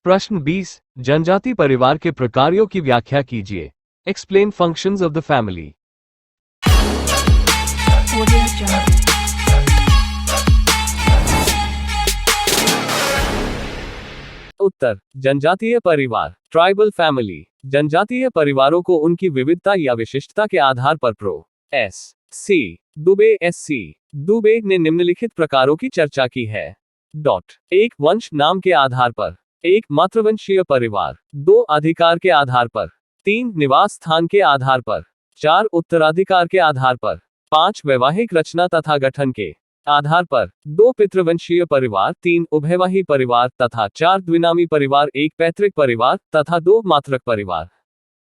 प्रश्न 20। जनजाति परिवार के प्रकारों की व्याख्या कीजिए। Explain functions of the family. उत्तर, जनजातीय परिवार, ट्राइबल फैमिली। जनजातीय परिवारों को उनकी विविधता या विशिष्टता के आधार पर प्रो.एस.सी. दुबे ने निम्नलिखित प्रकारों की चर्चा की है। 1. वंश नाम के आधार पर। 1. मातृवंशीय परिवार। 2. अधिकार के आधार पर। 3. निवास स्थान के आधार पर। 4. उत्तराधिकार के आधार पर। 5. वैवाहिक रचना तथा गठन के आधार पर। 2. पितृवंशीय परिवार। 3. उभयवाही परिवार तथा 4. द्विनामी परिवार। 1. पैतृक परिवार तथा 2. मातृक परिवार।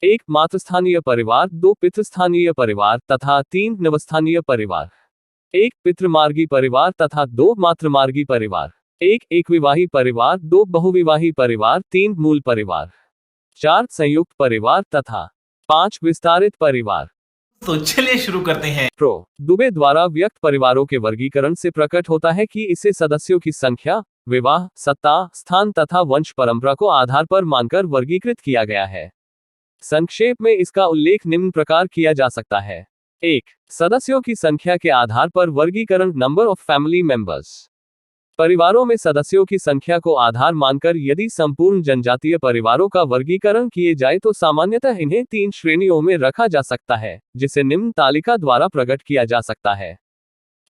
1. मातृस्थानीय परिवार। 2. पितृस्थानीय परिवार तथा 3. नवस्थानीय परिवार। 1. पितृमार्गी परिवार तथा 2. मातृमार्गी परिवार। 1. एकविवाही परिवार। 2. बहुविवाही परिवार। 3. मूल परिवार। 4. संयुक्त परिवार तथा 5. विस्तारित परिवार। तो चलिए शुरू करते हैं। दुबे द्वारा व्यक्त परिवारों के वर्गीकरण से प्रकट होता है कि इसे सदस्यों की संख्या, विवाह, सत्ता, स्थान तथा वंश परंपरा को आधार पर मानकर वर्गीकृत किया गया है। संक्षेप में इसका उल्लेख निम्न प्रकार किया जा सकता है। 1. सदस्यों की संख्या के आधार पर वर्गीकरण, नंबर ऑफ फैमिली मेंबर्स। परिवारों में सदस्यों की संख्या को आधार मानकर यदि संपूर्ण जनजातीय परिवारों का वर्गीकरण किए जाए तो सामान्यतः इन्हें 3 श्रेणियों में रखा जा सकता है, जिसे निम्न तालिका द्वारा प्रकट किया जा सकता है।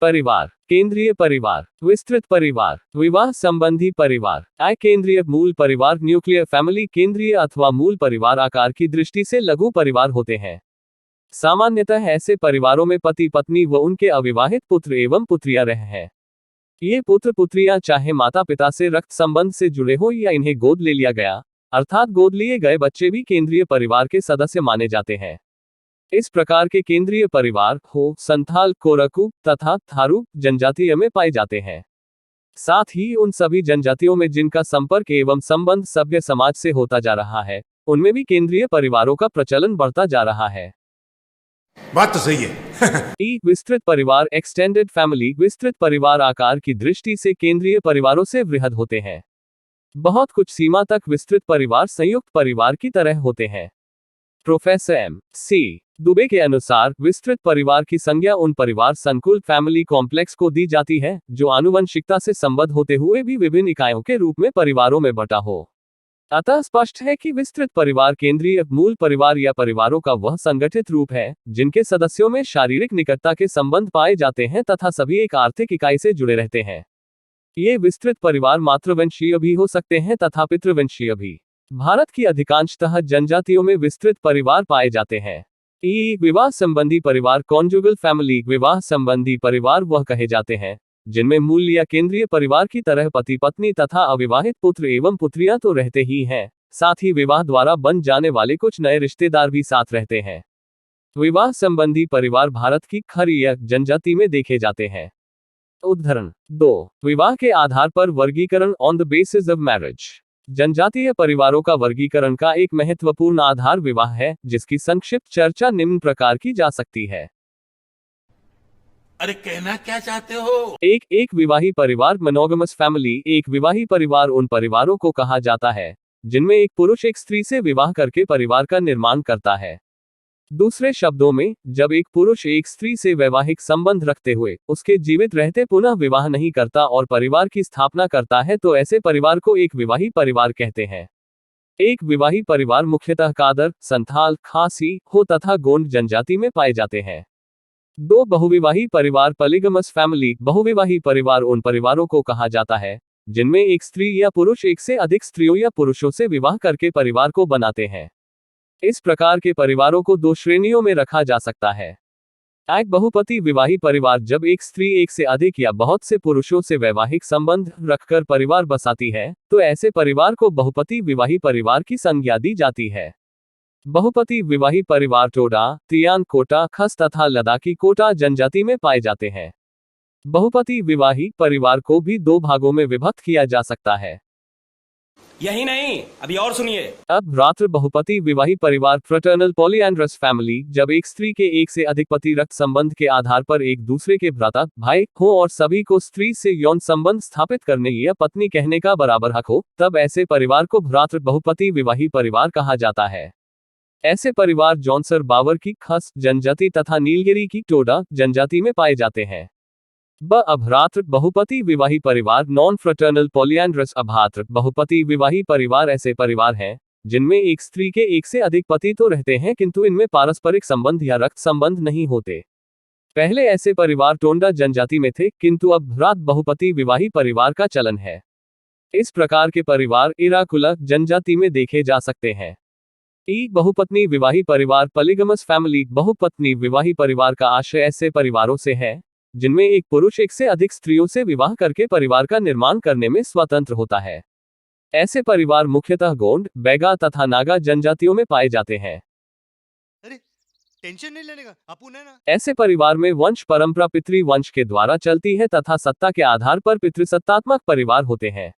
परिवार, केंद्रीय परिवार, विस्तृत परिवार, विवाह संबंधी परिवार। केंद्रीय मूल परिवार, न्यूक्लियर फैमिली। केंद्रीय अथवा मूल परिवार आकार की दृष्टि से लघु परिवार होते हैं। सामान्यतः ऐसे परिवारों में पति पत्नी व उनके अविवाहित पुत्र एवं पुत्रियां रहे हैं। ये पुत्र पुत्रियां चाहे माता पिता से रक्त संबंध से जुड़े हो या इन्हें गोद ले लिया गया, अर्थात गोद लिए गए बच्चे भी केंद्रीय परिवार के सदस्य माने जाते हैं। इस प्रकार के केंद्रीय परिवार हो संथाल, कोरकू तथा थारू जनजातीय में पाए जाते हैं। साथ ही उन सभी जनजातियों में जिनका संपर्क एवं संबंध सभ्य समाज से होता जा रहा है, उनमें भी केंद्रीय परिवारों का प्रचलन बढ़ता जा रहा है। बात तो सही है। विस्तृत परिवार, एक्सटेंडेड फैमिली। विस्तृत परिवार आकार की दृष्टि से केंद्रीय परिवारों से वृहद होते हैं। बहुत कुछ सीमा तक विस्तृत परिवार संयुक्त परिवार की तरह होते हैं। Professor M.C. दुबे के अनुसार विस्तृत परिवार की संज्ञा उन परिवार संकुल, फैमिली कॉम्प्लेक्स को दी जाती है जो आनुवंशिकता से संबद्ध होते हुए भी विभिन्न इकाइयों के रूप में परिवारों में बटा हो। अतः स्पष्ट है कि विस्तृत परिवार केंद्रीय मूल परिवार या परिवारों का वह संगठित रूप है जिनके सदस्यों में शारीरिक निकटता के संबंध पाए जाते हैं तथा सभी एक आर्थिक इकाई से जुड़े रहते हैं। ये विस्तृत परिवार मातृवंशीय भी हो सकते हैं तथा पितृवंशीय भी। भारत की अधिकांशतः जनजातियों में विस्तृत परिवार पाए जाते हैं। विवाह संबंधी परिवार, कॉन्जुगल फैमिली। विवाह संबंधी परिवार वह कहे जाते हैं जिनमें मूल या केंद्रीय परिवार की तरह पति पत्नी तथा अविवाहित पुत्र एवं पुत्रियां तो रहते ही हैं, साथ ही विवाह द्वारा बन जाने वाले कुछ नए रिश्तेदार भी साथ रहते हैं। विवाह संबंधी परिवार भारत की खरी जनजाति में देखे जाते हैं। उदाहरण 2. विवाह के आधार पर वर्गीकरण, on the basis of marriage. जनजातीय परिवारों का वर्गीकरण का एक महत्वपूर्ण आधार विवाह है, जिसकी संक्षिप्त चर्चा निम्न प्रकार की जा सकती है। अरे कहना क्या चाहते हो? एक विवाही परिवार, मोनोगमस फैमिली। एक विवाही परिवार उन परिवारों को कहा जाता है जिनमें एक पुरुष एक स्त्री से विवाह करके परिवार का निर्माण करता है। दूसरे शब्दों में, जब एक पुरुष एक स्त्री से वैवाहिक संबंध रखते हुए उसके जीवित रहते पुनः विवाह नहीं करता और परिवार की स्थापना करता है तो ऐसे परिवार को एक विवाही परिवार कहते हैं। एक विवाही परिवार मुख्यतः कादर, संथाल, खासी, हो तथा गोंड जनजाति में पाए जाते हैं। 2 बहुविवाही परिवार, पॉलीगमस फैमिली। बहुविवाही परिवार उन परिवारों को कहा जाता है जिनमें एक स्त्री या पुरुष एक से अधिक स्त्रियों या पुरुषों से विवाह करके परिवार को बनाते हैं। इस प्रकार के परिवारों को 2 श्रेणियों में रखा जा सकता है। एक बहुपति विवाही परिवार, जब एक स्त्री एक से अधिक या बहुत से पुरुषों से वैवाहिक संबंध रखकर परिवार बसाती है तो ऐसे परिवार को बहुपति विवाही परिवार की संज्ञा दी जाती है। बहुपति विवाही परिवार टोडा, तियान कोटा, खस तथा लद्दाखी कोटा जनजाति में पाए जाते हैं। बहुपति विवाही परिवार को भी 2 भागों में विभक्त किया जा सकता है। यही नहीं, अभी और सुनिए। अब भ्रातृ बहुपति विवाही परिवार फ्रेटर्नल पॉलीएंड्रस फैमिली, जब एक स्त्री के एक से अधिक पति रक्त संबंध के आधार पर एक दूसरे के भ्राता भाई हो और सभी को स्त्री से यौन संबंध स्थापित करने या पत्नी कहने का बराबर हक हो, तब ऐसे परिवार को भ्रातृ बहुपति विवाही परिवार कहा जाता है। ऐसे परिवार जौनसर बावर की खस जनजाति तथा नीलगिरी की टोडा जनजाति में पाए जाते हैं। अभ्रातृ बहुपति विवाही परिवार नॉन फ्रेटर्नल पॉलीएंड्रस अभ्रातृ बहुपति विवाही परिवार ऐसे परिवार हैं जिनमें एक स्त्री के एक से अधिक पति तो रहते हैं किंतु इनमें पारस्परिक संबंध या रक्त संबंध नहीं होते। पहले ऐसे परिवार टोंडा जनजाति में थे किंतु अब भ्रातृ बहुपति विवाही परिवार का चलन है। इस प्रकार के परिवार इराकुला जनजाति में देखे जा सकते हैं। बहुपत्नी विवाही परिवार पॉलीगमस फैमिली बहुपत्नी विवाही परिवार का आशय ऐसे परिवारों से है जिनमें एक पुरुष एक से अधिक स्त्रियों से विवाह करके परिवार का निर्माण करने में स्वतंत्र होता है। ऐसे परिवार मुख्यतः गोंड, बैगा तथा नागा जनजातियों में पाए जाते हैं। अरे टेंशन नहीं लेने का, अपुन है ना। ऐसे परिवार में वंश परंपरा पितृ वंश के द्वारा चलती है तथा सत्ता के आधार पर पितृसत्तात्मक परिवार होते हैं।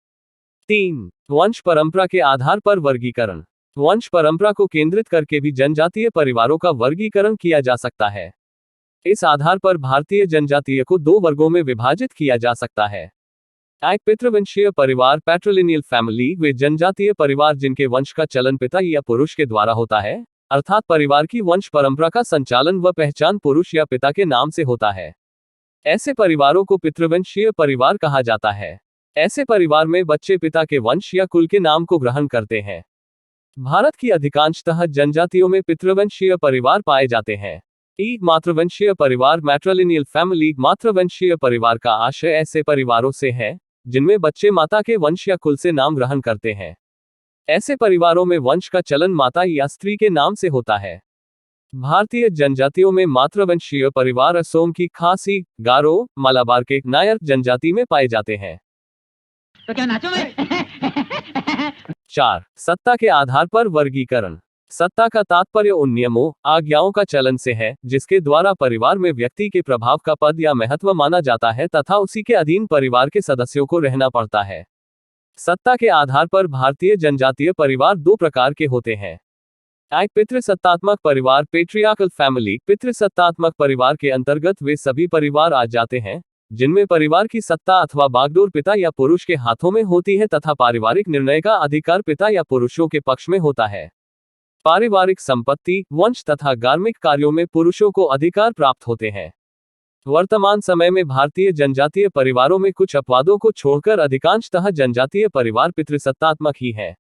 3. वंश परंपरा के आधार पर वर्गीकरण। वंश परंपरा को केंद्रित करके भी जनजातीय परिवारों का वर्गीकरण किया जा सकता है। इस आधार पर भारतीय जनजातीय को 2 वर्गों में विभाजित किया जा सकता है। एक पितृवंशीय परिवार पैट्रिलिनियल फैमिली, वे जनजातीय परिवार जिनके वंश का चलन पिता या पुरुष के द्वारा होता है, अर्थात परिवार की वंश परंपरा का संचालन व पहचान पुरुष या पिता के नाम से होता है। ऐसे परिवारों को पितृवंशीय परिवार कहा जाता है। ऐसे परिवार में बच्चे पिता के वंश या कुल के नाम को ग्रहण करते हैं। भारत की अधिकांशतः जनजातियों में पितृवंशीय परिवार पाए जाते हैं। मातृवंशीय परिवार मैट्रिलिनियल फैमिली, मातृवंशीय परिवार का आशय ऐसे परिवारों से है जिनमें बच्चे माता के वंश या कुल से नाम ग्रहण करते हैं। ऐसे परिवारों में वंश का चलन माता या स्त्री के नाम से होता है। भारतीय जनजातियों में मातृवंशीय परिवार असोम की खासी, गारो, मालाबार के नायर जनजाति में पाए जाते हैं। तो क्या नाचो मैं? 4. सत्ता के आधार पर वर्गीकरण। सत्ता का तात्पर्य उन नियमों, आज्ञाओं का चलन से है जिसके द्वारा परिवार में व्यक्ति के प्रभाव का पद या महत्व माना जाता है तथा उसी के अधीन परिवार के सदस्यों को रहना पड़ता है। सत्ता के आधार पर भारतीय जनजातीय परिवार 2 प्रकार के होते हैं। एक पितृसत्तात्मक परिवार पेट्रियार्कल फैमिली। पितृसत्तात्मक परिवार के अंतर्गत वे सभी परिवार आ जाते हैं जिनमें परिवार की सत्ता अथवा बागडोर पिता या पुरुष के हाथों में होती है तथा पारिवारिक निर्णय का अधिकार पिता या पुरुषों के पक्ष में होता है। पारिवारिक संपत्ति, वंश तथा धार्मिक कार्यों में पुरुषों को अधिकार प्राप्त होते हैं। वर्तमान समय में भारतीय जनजातीय परिवारों में कुछ अपवादों को छोड़कर अधिकांशतः जनजातीय परिवार पितृसत्तात्मक ही है।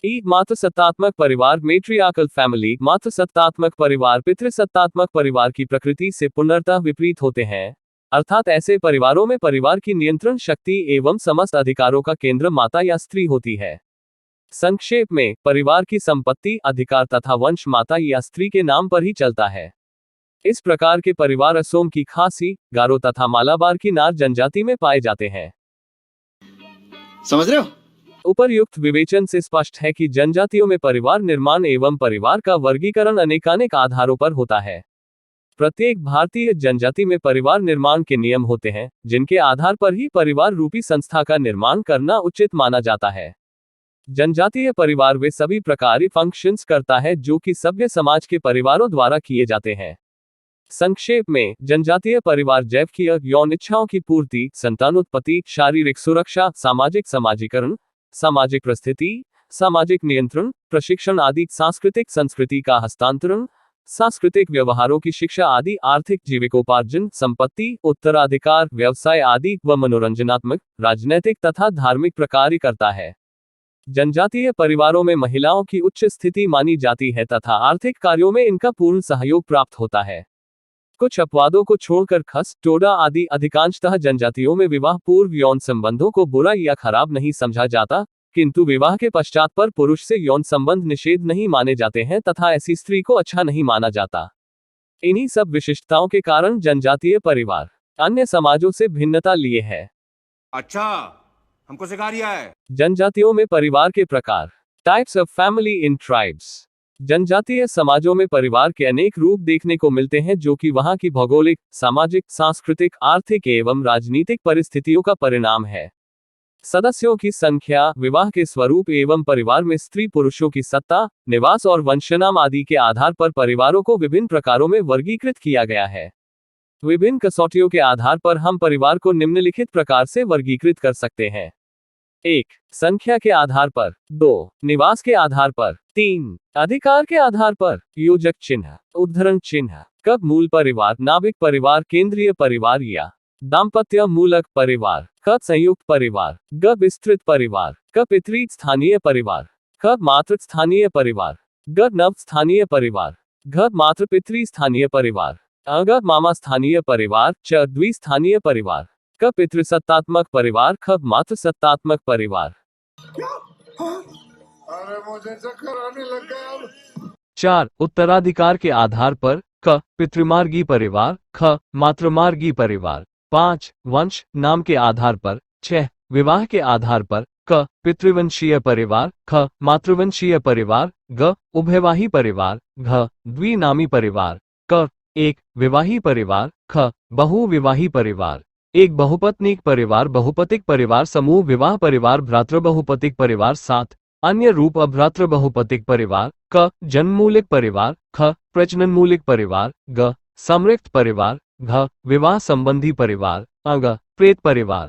मातृसत्तात्मक परिवार मेट्रियार्कल फैमिली। मातृसत्तात्मक परिवार पितृसत्तात्मक परिवार की प्रकृति से पूर्णतः विपरीत होते हैं, अर्थात ऐसे परिवारों में परिवार की नियंत्रण शक्ति एवं समस्त अधिकारों का केंद्र माता या स्त्री होती है। संक्षेप में, परिवार की संपत्ति, अधिकार तथा वंश माता या स्त्री के नाम पर ही चलता है। इस प्रकार के परिवार असोम की खासी, गारो तथा मालाबार की नार जनजाति में पाए जाते हैं। समझ रहे हो? उपर्युक्त विवेचन से स्पष्ट है कि जनजातियों में परिवार निर्माण एवं परिवार का वर्गीकरण अनेकानेक आधारों पर होता है। प्रत्येक भारतीय जनजाति में परिवार निर्माण के नियम होते हैं जिनके आधार पर ही परिवार रूपी संस्था का निर्माण करना उचित माना जाता है। जनजातीय परिवार वे सभी प्रकार फंक्शंस करता है जो कि सभ्य समाज के परिवारों द्वारा किए जाते हैं। संक्षेप में, जनजातीय परिवार जैविक यौन इच्छाओं की पूर्ति, संतानोत्पत्ति, शारीरिक सुरक्षा, सामाजिक समाजीकरण, सामाजिक परिस्थिति, सामाजिक नियंत्रण, प्रशिक्षण आदि, सांस्कृतिक संस्कृति का हस्तांतरण, सांस्कृतिक व्यवहारों की शिक्षा आदि, आर्थिक जीविकोपार्जन, संपत्ति, उत्तराधिकार, व्यवसाय आदि व मनोरंजनात्मक, राजनैतिक तथा धार्मिक प्रकार करता है। जनजातीय परिवारों में महिलाओं की उच्च स्थिति मानी जाती है तथा आर्थिक कार्यों में इनका पूर्ण सहयोग प्राप्त होता है। कुछ अपवादों को छोड़कर खस, टोडा आदि अधिकांशतः जनजातियों में विवाह पूर्व यौन संबंधों को बुरा या खराब नहीं समझा जाता, किंतु विवाह के पश्चात पर पुरुष से यौन संबंध निषेध नहीं माने जाते हैं तथा ऐसी स्त्री को अच्छा नहीं माना जाता। इन्हीं सब विशिष्टताओं के कारण जनजातीय परिवार अन्य समाजों से भिन्नता लिए है। अच्छा, हमको सिखा रिया है। जनजातियों में परिवार के प्रकार। Types of family in tribes. जनजातीय समाजों में परिवार के अनेक रूप देखने को मिलते हैं जो कि वहां की भौगोलिक, सामाजिक, सांस्कृतिक, आर्थिक एवं राजनीतिक परिस्थितियों का परिणाम है। सदस्यों की संख्या, विवाह के स्वरूप एवं परिवार में स्त्री पुरुषों की सत्ता, निवास और वंशनाम आदि के आधार पर परिवारों को विभिन्न प्रकारों में वर्गीकृत किया गया है। विभिन्न कसौटियों के आधार पर हम परिवार को निम्नलिखित प्रकार से वर्गीकृत कर सकते हैं। 1. संख्या के आधार पर। 2. निवास के आधार पर। 3. अधिकार के आधार पर। योजक चिन्ह, उद्धरण चिन्ह। क मूल परिवार, नाभिक परिवार, केंद्रीय परिवार या दाम्पत्य मूलक परिवार। ख संयुक्त परिवार। ग विस्तृत परिवार। क पितृ स्थानीय परिवार। ख मातृ स्थानीय परिवार। ग नव स्थानीय परिवार। घ मातृ पितृ स्थानीय परिवार। अग मामा स्थानीय परिवार। च द्विस्थानीय परिवार। क पितृसत्तात्मक परिवार। ख मातृसत्तात्मक परिवार। 4. उत्तराधिकार के आधार पर। क पितृमार्गी परिवार। ख मातृमार्गी परिवार। 5. वंश नाम के आधार पर। 6. विवाह के आधार पर। क पितृवंशीय परिवार। ख मातृवंशीय परिवार। ग उभयवाही परिवार। घ द्विनामी परिवार। क एक विवाही परिवार। ख बहुविवाही परिवार। एक बहुपत्निक परिवार, बहुपतिक परिवार, समूह विवाह परिवार, भ्रातृ बहुपतिक परिवार। 7. अन्य रूप अभ्रातृ बहुपतिक परिवार। क जन्ममूलिक परिवार। ख प्रजननमूलिक परिवार। ग समृक्त परिवार। घ विवाह संबंधी परिवार। अग प्रेत परिवार।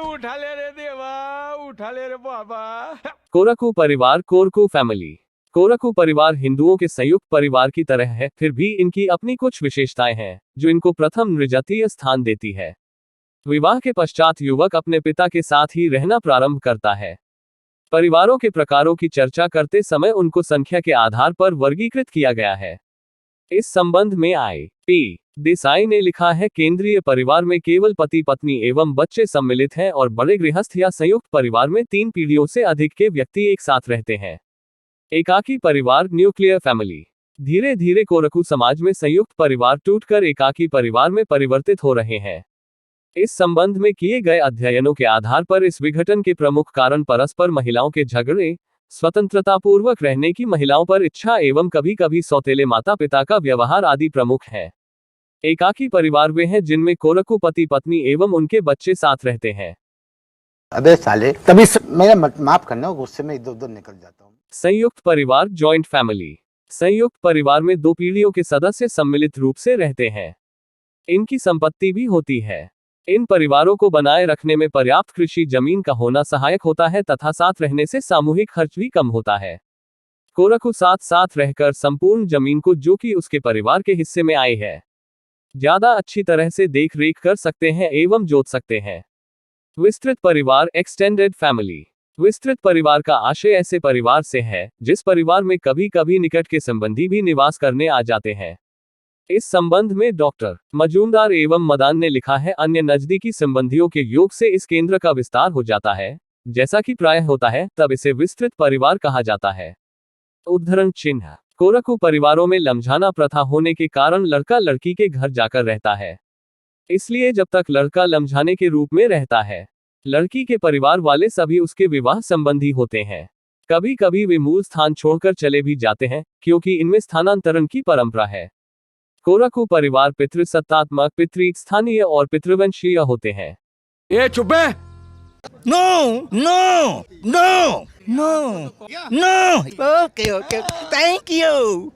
उठा ले रे देवा, उठा ले रे बाबा। कोरकू परिवार, कोरकू फैमिली। कोरकू परिवार हिंदुओं के संयुक्त परिवार की तरह है, फिर भी इनकी अपनी कुछ विशेषताएं हैं जो इनको प्रथम नृजातीय स्थान देती है। विवाह के पश्चात युवक अपने पिता के साथ ही रहना प्रारंभ करता है। परिवारों के प्रकारों की चर्चा करते समय उनको संख्या के आधार पर वर्गीकृत किया गया है। इस संबंध में I.P. देसाई ने लिखा है, केंद्रीय परिवार में केवल पति पत्नी एवं बच्चे सम्मिलित हैं और बड़े गृहस्थ या संयुक्त परिवार में 3 पीढ़ियों से अधिक के व्यक्ति एक साथ रहते हैं। एकाकी परिवार, न्यूक्लियर फैमिली। धीरे धीरे कोरकू समाज में संयुक्त परिवार टूटकर एकाकी परिवार में परिवर्तित हो रहे हैं। इस संबंध में किए गए अध्ययनों के आधार पर इस विघटन के प्रमुख कारण परस्पर महिलाओं के झगड़े, स्वतंत्रतापूर्वक रहने की महिलाओं पर इच्छा एवं कभी कभी सौतेले माता पिता का व्यवहार आदि प्रमुख है। एकाकी परिवार वे हैं जिनमें कोरकू पति पत्नी एवं उनके बच्चे साथ रहते हैं। अबे साले, तभी मेरा माफ करना, गुस्से में इधर उधर निकल जाता हूँ। संयुक्त परिवार, जॉइंट फैमिली। संयुक्त परिवार में 2 पीढ़ियों के सदस्य सम्मिलित रूप से रहते हैं। इनकी संपत्ति भी होती है। इन परिवारों को बनाए रखने में पर्याप्त कृषि जमीन का होना सहायक होता है तथा साथ रहने से सामूहिक खर्च भी कम होता है। कोरकू साथ साथ रहकर संपूर्ण जमीन को, जो कि उसके परिवार के हिस्से में आई है, ज्यादा अच्छी तरह से देख रेख कर सकते हैं एवं जोत सकते हैं। विस्तृत परिवार, एक्सटेंडेड फैमिली। विस्तृत परिवार का आशय ऐसे परिवार से है जिस परिवार में कभी कभी निकट के संबंधी भी निवास करने आ जाते हैं। इस संबंध में डॉक्टर मजूमदार एवं मदान ने लिखा है, अन्य नजदीकी संबंधियों के योग से इस केंद्र का विस्तार हो जाता है, जैसा कि प्रायः होता है, तब इसे विस्तृत परिवार कहा जाता है। उद्धरण चिन्ह। कोरकू परिवारों में लमझाना प्रथा होने के कारण लड़का लड़की के घर जाकर रहता है। इसलिए जब तक लड़का लमझाने के रूप में रहता है, लड़की के परिवार वाले सभी उसके विवाह संबंधी होते हैं। कभी कभी वे मूल स्थान छोड़कर चले भी जाते हैं, क्योंकि इनमें स्थानांतरण की परंपरा है। कोरकू परिवार पितृसत्तात्मक, पितृस्थानीय और पितृवंशीय होते हैं। ये चुप है। No, no, no, no, no. Okay, okay. Thank you.